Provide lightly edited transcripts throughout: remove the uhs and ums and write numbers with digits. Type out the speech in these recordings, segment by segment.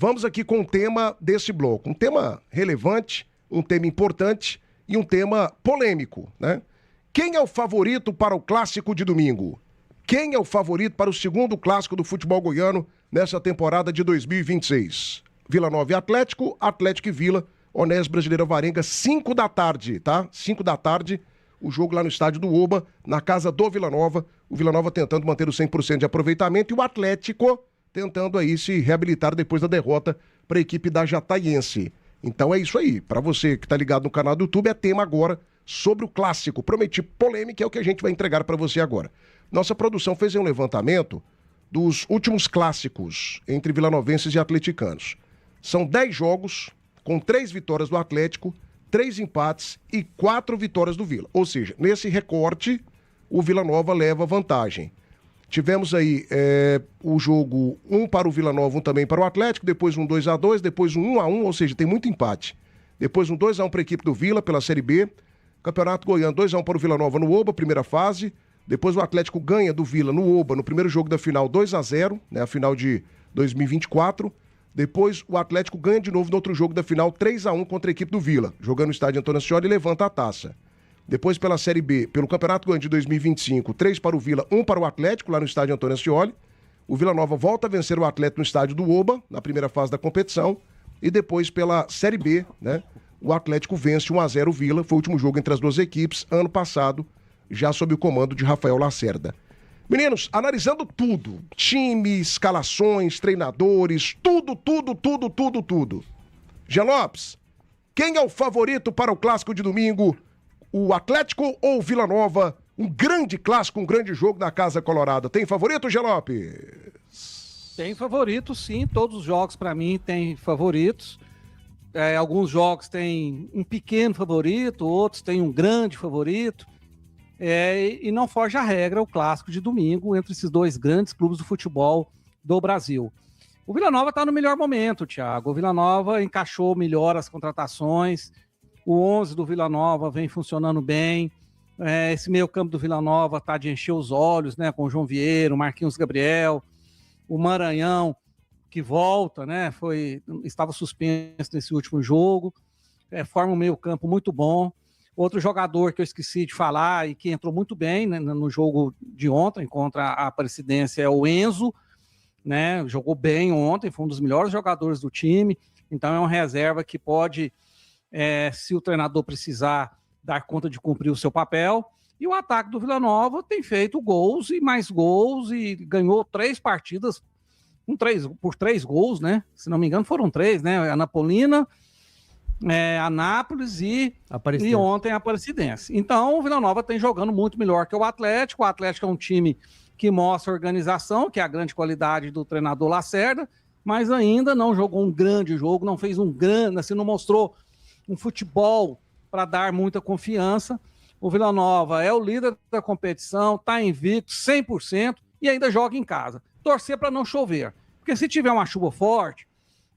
Vamos aqui com o tema desse bloco. Um tema relevante, um tema importante e um tema polêmico, né? Quem é o favorito para o clássico de domingo? Quem é o favorito para o segundo clássico do futebol goiano nessa temporada de 2026? Vila Nova e Atlético, Atlético e Vila, Onésio Brasileira Varenga, 5 da tarde, tá? 5 da tarde, o jogo lá no estádio do Oba, na casa do Vila Nova. O Vila Nova tentando manter o 100% de aproveitamento e o Atlético tentando aí se reabilitar depois da derrota para a equipe da Jataiense. Então é isso aí. Para você que está ligado no canal do YouTube, é tema agora sobre o clássico. Prometi polêmica, é o que a gente vai entregar para você agora. Nossa produção fez um levantamento dos últimos clássicos entre vilanovenses e atleticanos. São 10 jogos, com 3 vitórias do Atlético, 3 empates e 4 vitórias do Vila. Ou seja, nesse recorte, o Vila Nova leva vantagem. Tivemos aí o jogo 1 para o Vila Nova, 1 também para o Atlético, depois um 2-2, depois um 1-1, ou seja, tem muito empate. Depois um 2-1 para a equipe do Vila pela Série B. Campeonato Goiano, 2-1 para o Vila Nova no Oba, primeira fase. Depois o Atlético ganha do Vila no Oba, no primeiro jogo da final, 2-0, né, a final de 2024. Depois o Atlético ganha de novo no outro jogo da final, 3-1 contra a equipe do Vila, jogando no estádio Antônio Ascioli e levanta a taça. Depois pela Série B, pelo Campeonato Goiano de 2025, 3 para o Vila, 1 para o Atlético, lá no estádio Antônio Ascioli. O Vila Nova volta a vencer o Atlético no estádio do Oba, na primeira fase da competição. E depois pela Série B, né, o Atlético vence 1-0 o Vila, foi o último jogo entre as duas equipes, ano passado, já sob o comando de Rafael Lacerda. Meninos, analisando tudo, time, escalações, treinadores, tudo. Jean Lopes, quem é o favorito para o clássico de domingo? O Atlético ou o Vila Nova? Um grande clássico, um grande jogo na Casa Colorada. Tem favorito, Jean Lopes? Tem favorito, sim. Todos os jogos, para mim, têm favoritos. Alguns jogos têm um pequeno favorito, outros têm um grande favorito. E não foge a regra o clássico de domingo entre esses dois grandes clubes do futebol do Brasil. O Vila Nova está no melhor momento, Thiago. O Vila Nova encaixou melhor as contratações. O 11 do Vila Nova vem funcionando bem. Esse meio campo do Vila Nova está de encher os olhos, né? Com o João Vieira, o Marquinhos Gabriel, o Maranhão, que volta, né? Estava suspenso nesse último jogo. Forma um meio campo muito bom. Outro jogador que eu esqueci de falar e que entrou muito bem, né, no jogo de ontem contra a Aparecidense é o Enzo, né? Jogou bem ontem, foi um dos melhores jogadores do time. Então é uma reserva que pode, se o treinador precisar, dar conta de cumprir o seu papel. E o ataque do Vila Nova tem feito gols e mais gols e ganhou 3 partidas por 3 gols, né? Se não me engano foram 3, né? A Napolina, Anápolis e ontem a Aparecidense. Então o Vila Nova tem jogando muito melhor que o Atlético. O Atlético é um time que mostra organização, que é a grande qualidade do treinador Lacerda, mas ainda não jogou um grande jogo, não fez um grande, assim, não mostrou um futebol para dar muita confiança. O Vila Nova é o líder da competição, está invicto 100% e ainda joga em casa. Torcer para não chover, porque se tiver uma chuva forte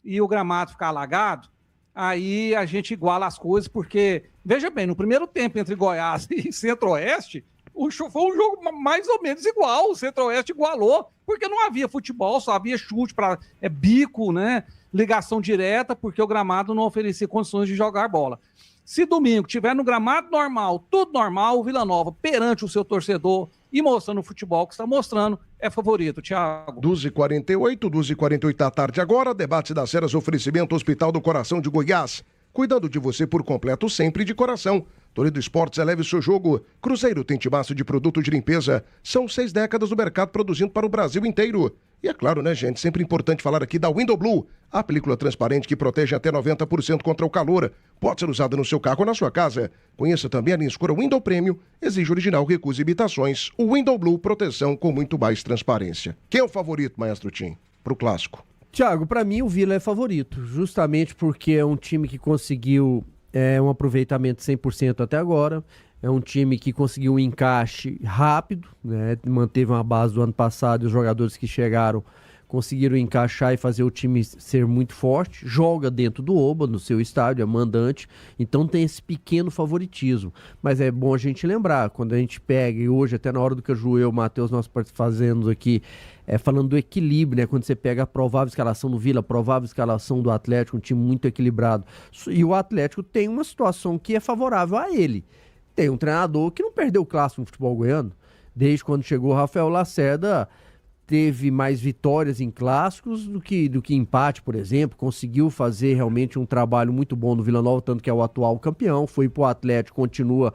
e o gramado ficar alagado, aí a gente iguala as coisas, porque, veja bem, no primeiro tempo entre Goiás e Centro-Oeste, foi um jogo mais ou menos igual, o Centro-Oeste igualou, porque não havia futebol, só havia chute para bico, né? Ligação direta, porque o gramado não oferecia condições de jogar bola. Se domingo tiver no gramado normal, tudo normal, o Vila Nova, perante o seu torcedor e mostrando o futebol que está mostrando, é favorito, Thiago. 12h48 da tarde agora, debate das Ceras, oferecimento Hospital do Coração de Goiás. Cuidando de você por completo, sempre de coração. Toledo Esportes, eleve o seu jogo. Cruzeiro tem timaço de produto de limpeza. São 6 décadas do mercado produzindo para o Brasil inteiro. E é claro, né, gente, sempre importante falar aqui da Window Blue, a película transparente que protege até 90% contra o calor. Pode ser usada no seu carro ou na sua casa. Conheça também a linha escura Window Premium, exige original, recusa imitações. O Window Blue, proteção com muito mais transparência. Quem é o favorito, Maestro Tim, pro clássico? Thiago, para mim o Vila é favorito, justamente porque é um time que conseguiu um aproveitamento 100% até agora. É um time que conseguiu um encaixe rápido, né? Manteve uma base do ano passado e os jogadores que chegaram conseguiram encaixar e fazer o time ser muito forte. Joga dentro do Oba, no seu estádio, é mandante, então tem esse pequeno favoritismo. Mas é bom a gente lembrar, quando a gente pega, e hoje até na hora do Caju, eu, Matheus, nós fazemos aqui falando do equilíbrio, né? Quando você pega a provável escalação do Vila, a provável escalação do Atlético, um time muito equilibrado. E o Atlético tem uma situação que é favorável a ele. Tem um treinador que não perdeu o clássico no futebol goiano. Desde quando chegou o Rafael Lacerda, teve mais vitórias em clássicos do que empate, por exemplo. Conseguiu fazer realmente um trabalho muito bom no Vila Nova, tanto que é o atual campeão. Foi pro Atlético, continua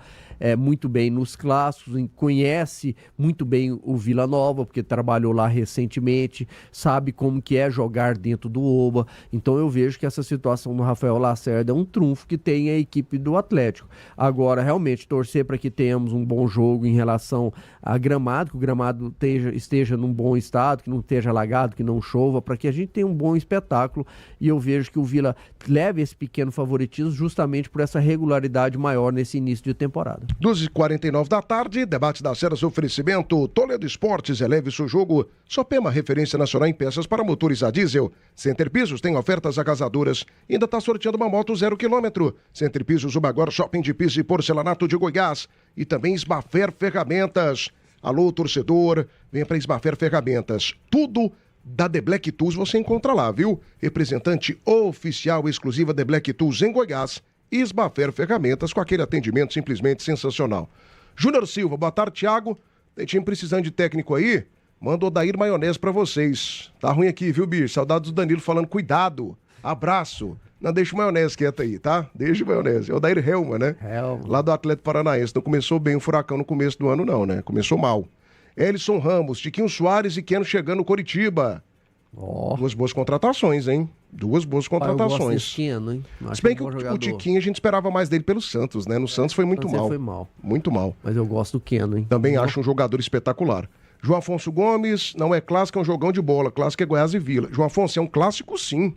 muito bem nos clássicos, conhece muito bem o Vila Nova, porque trabalhou lá recentemente, sabe como que é jogar dentro do Oba. Então eu vejo que essa situação do Rafael Lacerda é um trunfo que tem a equipe do Atlético. Agora, realmente, torcer para que tenhamos um bom jogo em relação a gramado, que o gramado esteja num bom estado, que não esteja alagado, que não chova, para que a gente tenha um bom espetáculo. E eu vejo que o Vila leve esse pequeno favoritismo justamente por essa regularidade maior nesse início de temporada. 12h49 da tarde, debate das ceras, oferecimento Toledo Esportes, eleve seu jogo. Sopema, referência nacional em peças para motores a diesel. Center Pisos tem ofertas agasadoras. Ainda está sorteando uma moto 0 km. Center Pisos, o maior shopping de piso e porcelanato de Goiás. E também Esmafer Ferramentas. Alô, torcedor, venha para Esmafer Ferramentas. Tudo da The Black Tools você encontra lá, viu? Representante oficial exclusiva The Black Tools em Goiás. Esmafer Ferramentas, com aquele atendimento simplesmente sensacional. Júnior Silva, boa tarde, Thiago. Tem time precisando de técnico aí? Manda o Odair Maionese pra vocês. Tá ruim aqui, viu, bicho? Saudades do Danilo falando, cuidado, abraço. Não, deixa o Maionese quieto aí, tá? Deixa o Maionese. É o Odair Helma, né? Helma. Lá do Atlético Paranaense. Não começou bem o Furacão no começo do ano, não, né? Começou mal. Elison Ramos, Tiquinho Soares e Keno chegando no Coritiba. Duas boas contratações, hein? Duas boas contratações. Eu gosto desse Keno, hein? Se bem que o Tiquinho a gente esperava mais dele pelo Santos, né? No Santos foi muito mal. Foi mal. Muito mal. Mas eu gosto do Keno, hein? Também acho um jogador espetacular. João Afonso Gomes, não é clássico, é um jogão de bola. Clássico é Goiás e Vila. João Afonso, é um clássico sim.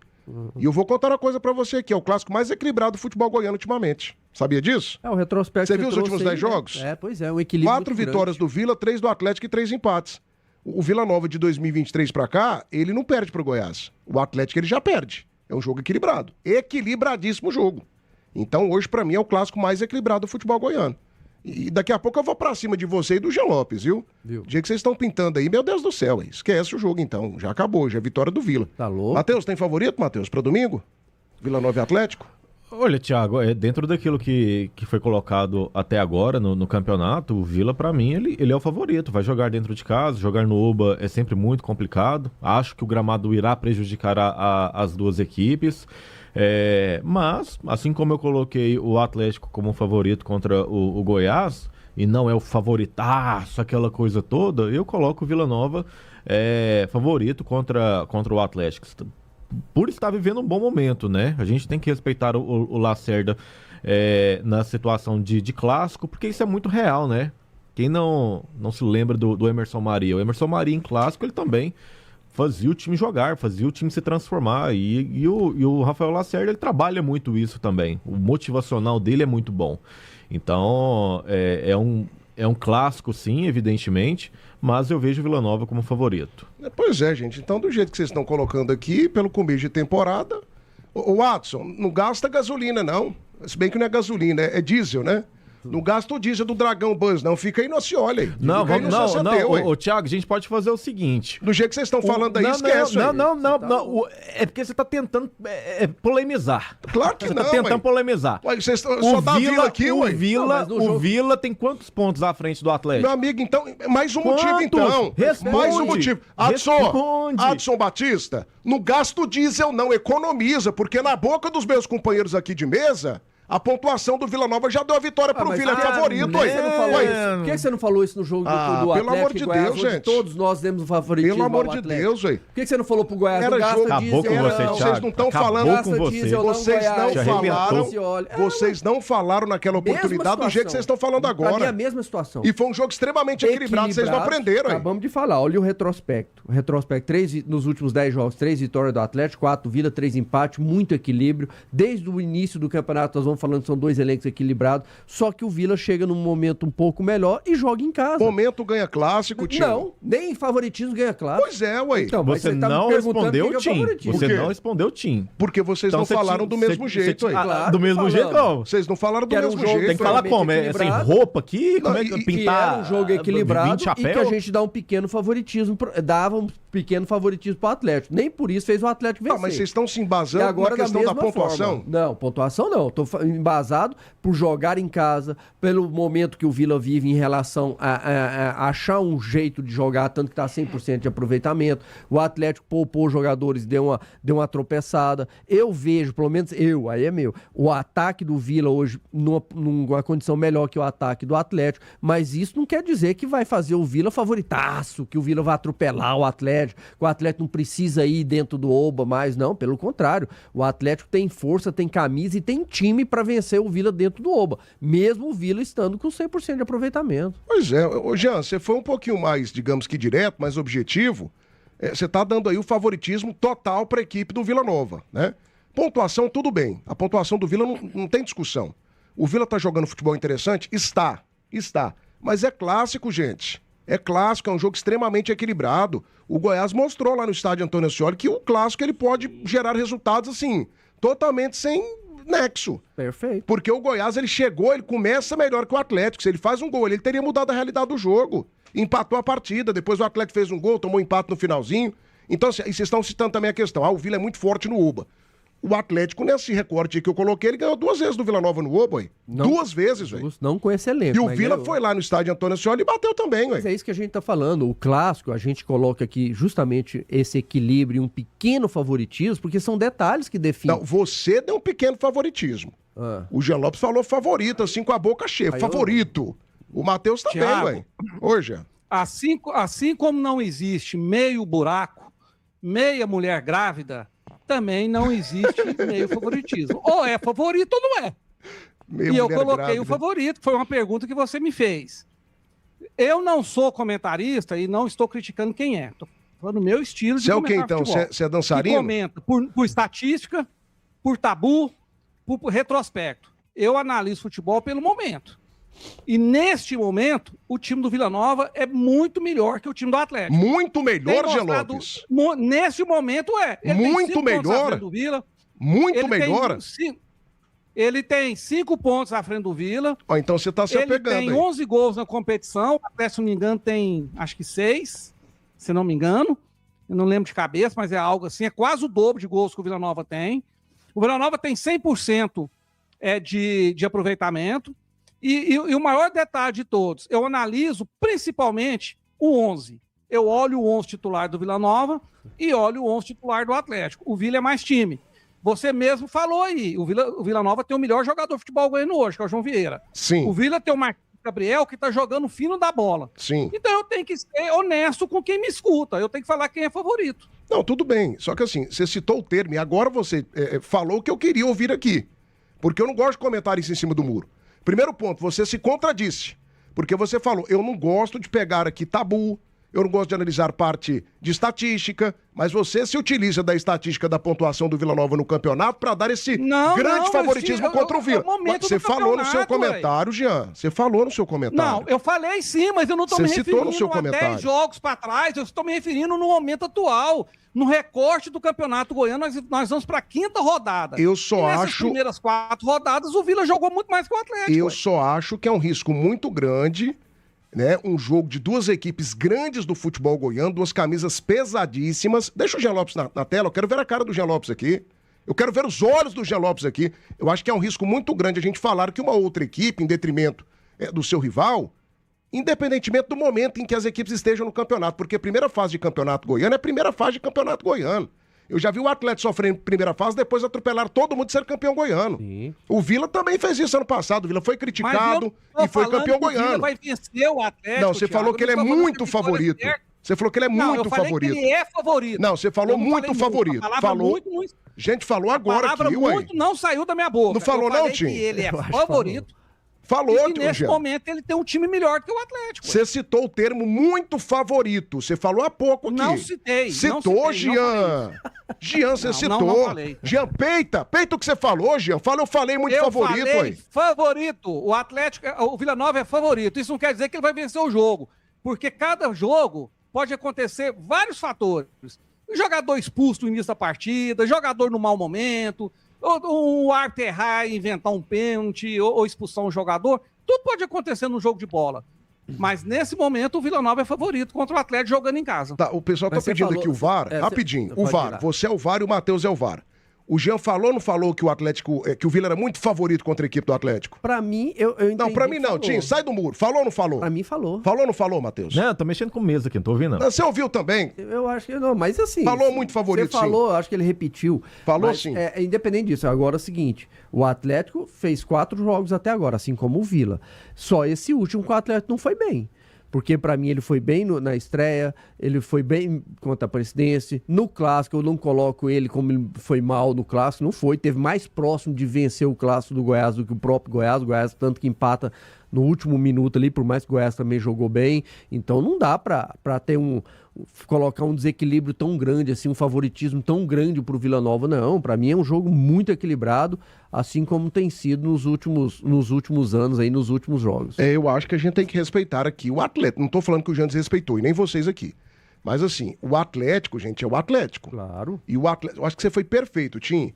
E eu vou contar uma coisa pra você aqui, é o clássico mais equilibrado do futebol goiano ultimamente. Sabia disso? É o retrospecto. Você viu os últimos 10 jogos? Pois é, um equilíbrio 4 vitórias do Vila, 3 do Atlético e 3 empates. O Vila Nova de 2023 pra cá, ele não perde pro Goiás. O Atlético ele já perde. É um jogo equilibrado. Equilibradíssimo o jogo. Então hoje pra mim é o clássico mais equilibrado do futebol goiano. E daqui a pouco eu vou pra cima de você e do Jean Lopes, viu? O dia que vocês estão pintando aí, meu Deus do céu, esquece o jogo então. Já acabou, já é vitória do Vila. Tá louco? Matheus, tem favorito, Matheus, pra domingo? Vila Nova e Atlético? Olha, Thiago, dentro daquilo que foi colocado até agora no campeonato, o Vila, pra mim, ele é o favorito. Vai jogar dentro de casa, jogar no Oba é sempre muito complicado. Acho que o gramado irá prejudicar as duas equipes. Mas, assim como eu coloquei o Atlético como favorito contra o Goiás, e não é o favoritaço, aquela coisa toda, eu coloco o Vila Nova favorito contra o Atlético. Por estar vivendo um bom momento, né? A gente tem que respeitar o Lacerda na situação de clássico, porque isso é muito real, né? Quem não se lembra do Emerson Maria? O Emerson Maria em clássico, ele também fazia o time jogar, fazia o time se transformar. E o Rafael Lacerda, ele trabalha muito isso também. O motivacional dele é muito bom. Então, é um clássico, sim, evidentemente, mas eu vejo o Vila Nova como favorito. Pois é, gente. Então, do jeito que vocês estão colocando aqui, pelo começo de temporada, o Watson, não gasta gasolina, não. Se bem que não é gasolina, é diesel, né? Não gasta o diesel do Dragão Buzz, não. Fica aí no Cioli aí. Não, ô Thiago, a gente pode fazer o seguinte. Do jeito que vocês estão falando aí, esquece. Não. É porque você tá tentando polemizar. Claro que você não, tá tentando polemizar. Ué, vocês só dá Vila aqui, ué. O Vila tem quantos pontos à frente do Atlético? Meu amigo, então, mais um motivo, então. Responde. Mais um motivo. Adson Batista, não gasta o diesel, não. Economiza, porque na boca dos meus companheiros aqui de mesa, a pontuação do Vila Nova já deu a vitória pro Vila, é favorito. Por que você não falou isso no jogo do Atlético? Pelo amor de Deus, gente. Todos nós demos o favoritismo. Pelo amor de Deus, velho. Por que você não falou pro Goiás? Era jogo. Acabou com você, Thiago. Vocês não estão falando. Vocês não falaram naquela oportunidade do jeito que vocês estão falando agora. Pra mim é a mesma situação. E foi um jogo extremamente equilibrado, vocês não aprenderam. Acabamos de falar, olha o retrospecto. O retrospecto, nos últimos 10 jogos, 3 vitórias do Atlético, 4 do Vila, 3 empates, muito equilíbrio. Desde o início do campeonato nós vamos estamos falando que são 2 elencos equilibrados, só que o Vila chega num momento um pouco melhor e joga em casa. Momento ganha clássico, tio. Não, nem favoritismo ganha clássico. Pois é, ué. Então, mas Você tá me não perguntando respondeu quem o que é Tim. favoritismo. Você Por quê? não respondeu o Tim. Porque vocês não falaram do mesmo jeito aí. Claro, do mesmo falando. jeito, não. Vocês não falaram do Que era um mesmo jogo- jeito. Tem que falar Foi como? É sem equilibrado. roupa aqui? Como é que Não, e- Que pintar? era um jogo equilibrado 20 e que chapéu? a gente dá um pequeno favoritismo, dava um pequeno favoritismo pro Atlético. Nem por isso fez o Atlético vencer. Tá, mas vocês estão se E embasando agora na questão da mesma pontuação? forma. Não, pontuação não. Tô embasado por jogar em casa, pelo momento que o Vila vive em relação a achar um jeito de jogar, tanto que tá 100% de aproveitamento. O Atlético poupou os jogadores, deu uma tropeçada. Eu vejo, pelo menos aí é meu, o ataque do Vila hoje numa condição melhor que o ataque do Atlético, mas isso não quer dizer que vai fazer o Vila favoritaço, que o Vila vai atropelar o Atlético, que o Atlético não precisa ir dentro do Oba mais, não, pelo contrário. O Atlético tem força, tem camisa e tem time para vencer o Vila dentro do Oba, mesmo o Vila estando com 100% de aproveitamento. Pois é. Ô, Jean, você foi um pouquinho mais, digamos que direto, mais objetivo. Você tá dando aí o favoritismo total para a equipe do Vila Nova, né? Pontuação, tudo bem. A pontuação do Vila não tem discussão. O Vila tá jogando futebol interessante? Está. Mas é clássico, gente. É clássico, é um jogo extremamente equilibrado. O Goiás mostrou lá no estádio Antônio Ascioli que o clássico ele pode gerar resultados assim, totalmente sem nexo. Perfeito. Porque o Goiás, ele chegou, ele começa melhor que o Atlético. Se ele faz um gol, ele teria mudado a realidade do jogo. Empatou a partida, depois o Atlético fez um gol, tomou empate no finalzinho. Então, e vocês estão citando também a questão. O Vila é muito forte no Uba. O Atlético, nesse recorte que eu coloquei, ele ganhou 2 vezes do Vila Nova no Uba, hein? Não. 2 vezes, velho. Não com esse elenco. E o mas Vila ganhou. foi lá no estádio Antônio Ascioli e bateu também, Mas ué. é isso que a gente tá falando. O clássico, a gente coloca aqui justamente esse equilíbrio e um pequeno favoritismo, porque são detalhes que definem. Não, você deu um pequeno favoritismo. Ah. O Jean Lopes falou favorito, assim, com a boca cheia. Aí favorito. O Matheus também, Thiago. ué. Ô, Jean. Assim como não existe meio buraco, meia mulher grávida, também não existe meio favoritismo. Ou é favorito ou não é. Meia E eu mulher coloquei grávida. o favorito, foi uma pergunta que você me fez. Eu não sou comentarista e não estou criticando quem é. Estou falando do meu estilo de Você é o quê, comentar então? futebol. Você é Que dançarino? comenta por estatística, por tabu, por retrospecto. Eu analiso futebol pelo momento. E neste momento, o time do Vila Nova é muito melhor que o time do Atlético. Muito melhor, Tem Jean mostrado- Lopes. Neste momento é. Ele tem Muito 5 pontos melhor? à frente do Vila. Muito Ele melhor. Ele tem 5 pontos à frente do Vila. Ó, então você tá se Ele apegando tem aí. 11 gols na competição. Até, se não me engano, tem acho que 6, se não me engano. Eu não lembro de cabeça, mas é algo assim. É quase o dobro de gols que o Vila Nova tem. O Vila Nova tem 100% de aproveitamento. E o maior detalhe de todos, eu analiso principalmente o 11. Eu olho o 11 titular do Vila Nova e olho o 11 titular do Atlético. O Vila é mais time. Você mesmo falou aí, o Vila Nova tem o melhor jogador de futebol goiano hoje, que é o João Vieira. Sim, O Vila tem o Marcos Gabriel, que tá jogando fino da bola. sim. Então eu tenho que ser honesto com quem me escuta. Eu tenho que falar quem é favorito. Não, tudo bem. Só que assim, você citou o termo e agora você falou o que eu queria ouvir aqui. Porque eu não gosto de comentar isso em cima do muro. Primeiro ponto, você se contradisse. Porque você falou, eu não gosto de pegar aqui tabu, eu não gosto de analisar parte de estatística, mas você se utiliza da estatística da pontuação do Vila Nova no campeonato para dar esse grande favoritismo contra o Vila. momento Você do falou no seu campeonato, comentário, Jean. Você falou no seu comentário. Não, eu falei sim, mas eu não estou Você me citou no referindo seu a comentário. 10 jogos para trás, eu estou me referindo no momento atual. No recorte do Campeonato Goiano, nós vamos para a 5ª rodada. Eu só E nessas acho. primeiras 4 rodadas, o Vila jogou muito mais que o Atlético. Eu ué. só acho que é um risco muito grande, né? Um jogo de 2 equipes grandes do futebol goiano, 2 camisas pesadíssimas. Deixa o Jean Lopes na tela, eu quero ver a cara do Jean Lopes aqui. Eu quero ver os olhos do Jean Lopes aqui. Eu acho que é um risco muito grande a gente falar que uma outra equipe, em detrimento do seu rival, independentemente do momento em que as equipes estejam no campeonato, porque a primeira fase de campeonato goiano é a primeira fase de campeonato goiano. Eu já vi o Atlético sofrer em primeira fase, depois atropelar todo mundo e ser campeão goiano. Sim. O Vila também fez isso ano passado. O Vila foi criticado e foi campeão O Vila goiano. vai vencer o Atlético. Não, você Thiago, falou que ele é eu não tô falando muito que a vitória favorito. é certa. Você falou que ele é Não, muito eu falei favorito. que ele é favorito. Não, você falou Eu não muito falei favorito. A palavra Falou. muito não, Gente, falou a agora palavra aqui, ué. muito não saiu da minha boca. Não falou eu falei não, Tim? que ele é Eu acho que favorito. Falou, E que nesse momento ele tem um time melhor que o Atlético. Você citou o termo muito favorito. Você falou há pouco aqui. Não citei. Citou, Jean. Jean, você citou. Não falei. Jean, peita o que você falou, Jean. Eu falei muito favorito, falei aí. favorito. O Atlético, o Vila Nova é favorito. Isso não quer dizer que ele vai vencer o jogo. Porque cada jogo pode acontecer vários fatores. Jogador expulso no início da partida, jogador no mau momento, o árbitro errar e inventar um pênalti ou expulsar um jogador. Tudo pode acontecer no jogo de bola. Mas nesse momento o Vila Nova é favorito contra o Atlético jogando em casa. Tá, o pessoal tá pedindo aqui o VAR. Rapidinho, o VAR. Você é o VAR e o Matheus é o VAR. O Jean falou ou não falou que o Atlético, que o Vila era muito favorito contra a equipe do Atlético? Pra mim, eu entendi. Não, pra mim não, Tim, sai do muro. Falou ou não falou? Pra mim, falou. Falou ou não falou, Matheus? Não, tô mexendo com mesa aqui, não tô ouvindo, não. Você ouviu também? Eu acho que não, mas assim... Falou muito favorito, Você falou, acho que ele repetiu. Falou mas, sim. Independente disso, agora é o seguinte, o Atlético fez 4 jogos até agora, assim como o Vila. Só esse último que o Atlético não foi bem. Porque pra mim ele foi bem na estreia, ele foi bem contra a Presidência. No Clássico eu não coloco ele como ele foi mal no Clássico, não foi. Teve mais próximo de vencer o Clássico do Goiás do que o próprio Goiás. O Goiás tanto que empata no último minuto ali, por mais que o Goiás também jogou bem. Então não dá pra ter colocar um desequilíbrio tão grande, assim, um favoritismo tão grande pro Vila Nova, não. Pra mim é um jogo muito equilibrado, assim como tem sido nos últimos anos, aí, nos últimos jogos. Eu acho que a gente tem que respeitar aqui o Atlético. Não tô falando que o Jean desrespeitou, e nem vocês aqui. Mas assim, o Atlético, gente, é o Atlético. Claro. E o Atlético, eu acho que você foi perfeito, Tim.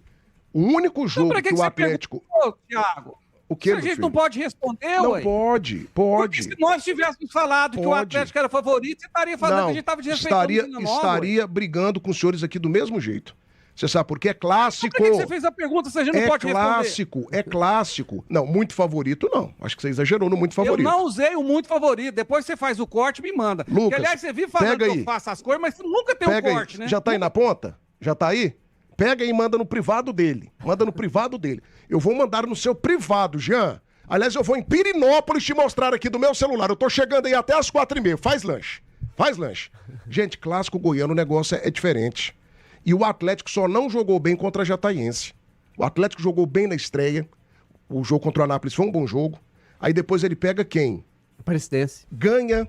O único jogo Então, que o Atlético... Thiago? O que, a gente não pode responder, não ué. Pode. Porque se nós tivéssemos falado que o Atlético era favorito, você estaria falando que a gente estava desrespeitando estaria brigando com os senhores aqui do mesmo jeito. Você sabe por quê? É clássico. Por que você fez a pergunta se a gente não pode responder? É clássico. Não, muito favorito não. Acho que você exagerou no muito favorito. Eu não usei o muito favorito. Depois você faz o corte e me manda. Lucas, porque, aliás, você vive falando que eu faço as coisas, mas nunca tem um corte, né? Já tá aí na ponta? Já tá aí? Pega e manda no privado dele. Manda no privado dele. Eu vou mandar no seu privado, Jean. Aliás, eu vou em Pirinópolis te mostrar aqui do meu celular. Eu tô chegando aí até as 4h30. Faz lanche. Gente, clássico goiano, o negócio é diferente. E o Atlético só não jogou bem contra a Jataiense. O Atlético jogou bem na estreia. O jogo contra o Anápolis foi um bom jogo. Aí depois ele pega quem? Presidência. Ganha,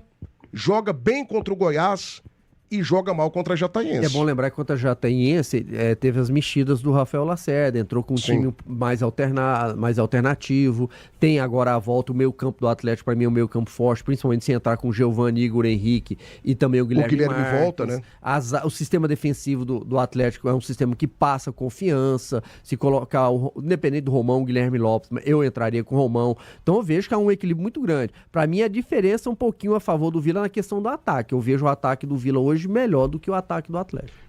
joga bem contra o Goiás e joga mal contra a Jataiense. É bom lembrar que contra a Jataiense teve as mexidas do Rafael Lacerda, entrou com um time mais alternativo, tem agora a volta, o meio campo do Atlético, para mim é o meio campo forte, principalmente se entrar com o Giovani, Igor Henrique e também o Guilherme Marques. Volta, né? O sistema defensivo do Atlético é um sistema que passa confiança, se colocar, independente do Romão, o Guilherme Lopes, eu entraria com o Romão, então eu vejo que há um equilíbrio muito grande. Para mim a diferença é um pouquinho a favor do Vila na questão do ataque, eu vejo o ataque do Vila hoje melhor do que o ataque do Atlético.